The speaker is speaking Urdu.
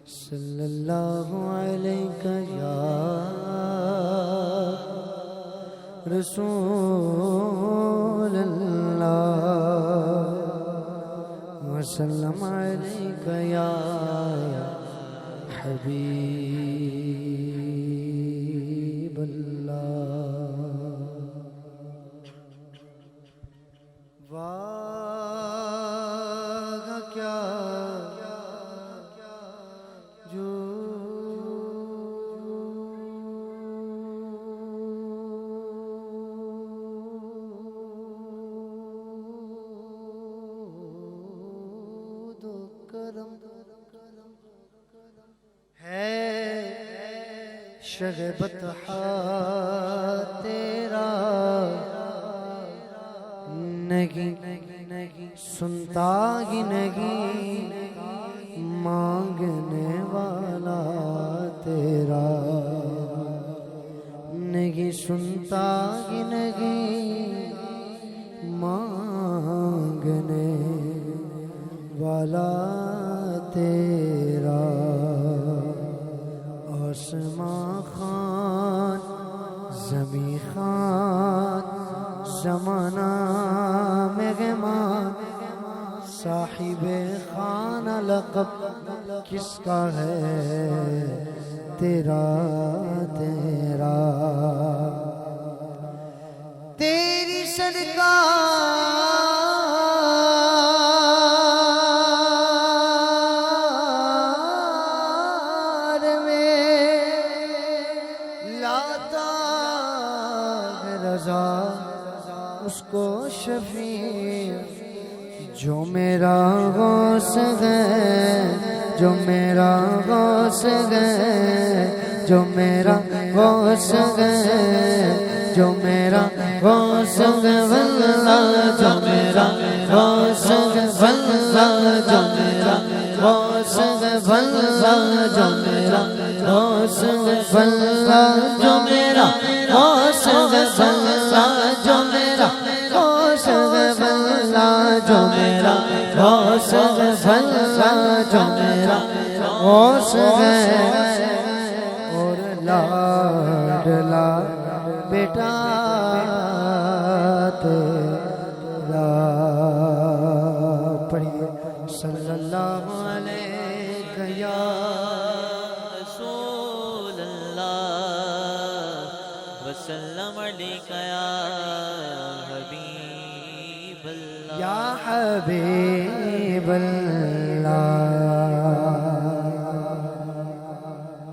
صلی اللہ علیہ یا رسول اللہ وسلم علیک یا حبیب اللہ واہ کیا شغبت تیرا نہیں سنتا ہی نہیں مانگنے والا تیرا نہیں سنتا ہی نہیں مانگنے والا تیرا آسمان خان زمین خان زمانہ مہمان صاحب خان لقب کس کا ہے تیرا تیرا تیری سرکار میں لاتا ہے رضا اس کو شفیع جو میرا غوث ہے جو میرا غوث ہے جو میرا غوث ہے جو میرا غوث ہے واللہ جو میرا غوث ہے واللہ جو میرا غوث ہے واللہ جو میرا غوث ہے واللہ جو میرا غوث ہے واللہ جو میرا غوث ہے واللہ جو میرا غوث ہے واللہ جو میرا غوث ہے اور لاڈلا بیٹا تیرا پڑھیے صلی اللہ علیہ یا رسول اللہ وسلم علیک یا حبیب اللہ یا حبیب اللہ